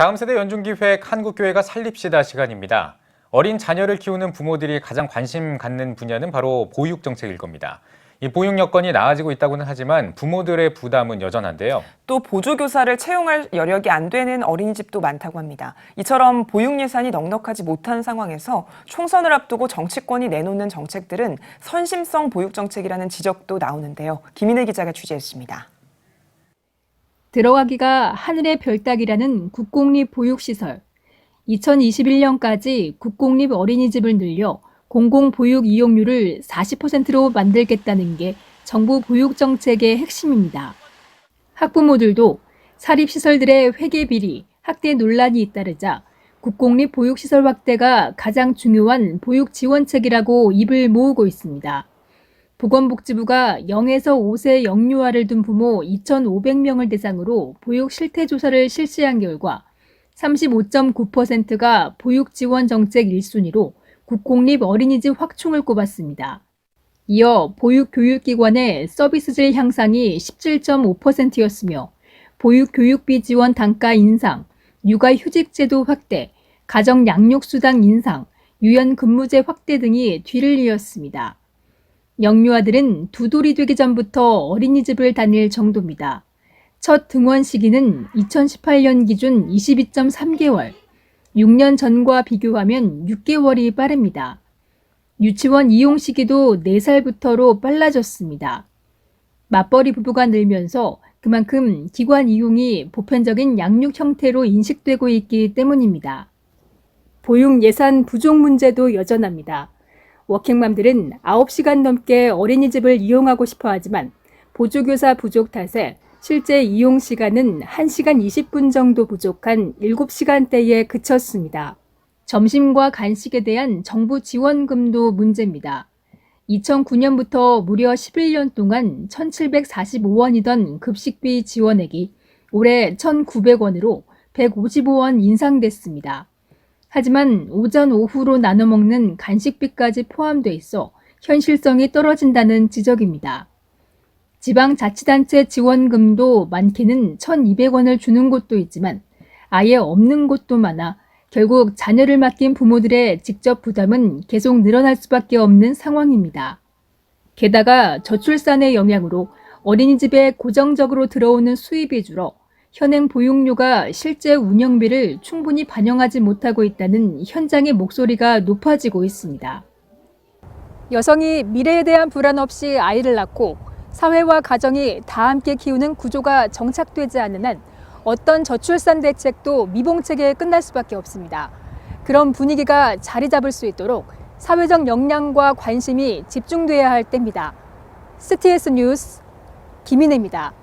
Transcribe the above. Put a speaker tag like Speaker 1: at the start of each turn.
Speaker 1: 다음 세대 연중기획 한국교회가 살립시다 시간입니다. 어린 자녀를 키우는 부모들이 가장 관심 갖는 분야는 바로 보육정책일 겁니다. 이 보육 여건이 나아지고 있다고는 하지만 부모들의 부담은 여전한데요.
Speaker 2: 또 보조교사를 채용할 여력이 안 되는 어린이집도 많다고 합니다. 이처럼 보육 예산이 넉넉하지 못한 상황에서 총선을 앞두고 정치권이 내놓는 정책들은 선심성 보육정책이라는 지적도 나오는데요. 김인혜 기자가 취재했습니다.
Speaker 3: 들어가기가 하늘의 별 따기라는 국공립 보육시설. 2021년까지 국공립 어린이집을 늘려 공공보육 이용률을 40%로 만들겠다는 게 정부 보육정책의 핵심입니다. 학부모들도 사립시설들의 회계비리, 학대 논란이 잇따르자 국공립 보육시설 확대가 가장 중요한 보육지원책이라고 입을 모으고 있습니다. 보건복지부가 0에서 5세 영유아를 둔 부모 2,500명을 대상으로 보육 실태조사를 실시한 결과 35.9%가 보육지원 정책 1순위로 국공립 어린이집 확충을 꼽았습니다. 이어 보육교육기관의 서비스질 향상이 17.5%였으며 보육교육비 지원 단가 인상, 육아휴직제도 확대, 가정양육수당 인상, 유연근무제 확대 등이 뒤를 이었습니다. 영유아들은 두 돌이 되기 전부터 어린이집을 다닐 정도입니다. 첫 등원 시기는 2018년 기준 22.3개월, 6년 전과 비교하면 6개월이 빠릅니다. 유치원 이용 시기도 4살부터로 빨라졌습니다. 맞벌이 부부가 늘면서 그만큼 기관 이용이 보편적인 양육 형태로 인식되고 있기 때문입니다. 보육 예산 부족 문제도 여전합니다. 워킹맘들은 9시간 넘게 어린이집을 이용하고 싶어 하지만 보조교사 부족 탓에 실제 이용 시간은 1시간 20분 정도 부족한 7시간대에 그쳤습니다. 점심과 간식에 대한 정부 지원금도 문제입니다. 2009년부터 무려 11년 동안 1,745원이던 급식비 지원액이 올해 1,900원으로 155원 인상됐습니다. 하지만 오전, 오후로 나눠 먹는 간식비까지 포함돼 있어 현실성이 떨어진다는 지적입니다. 지방자치단체 지원금도 많게는 1,200원을 주는 곳도 있지만 아예 없는 곳도 많아 결국 자녀를 맡긴 부모들의 직접 부담은 계속 늘어날 수밖에 없는 상황입니다. 게다가 저출산의 영향으로 어린이집에 고정적으로 들어오는 수입이 줄어 현행 보육료가 실제 운영비를 충분히 반영하지 못하고 있다는 현장의 목소리가 높아지고 있습니다. 여성이 미래에 대한 불안 없이 아이를 낳고 사회와 가정이 다 함께 키우는 구조가 정착되지 않는 한 어떤 저출산 대책도 미봉책에 끝날 수밖에 없습니다. 그런 분위기가 자리 잡을 수 있도록 사회적 역량과 관심이 집중돼야 할 때입니다. CTS 뉴스 김인혜입니다.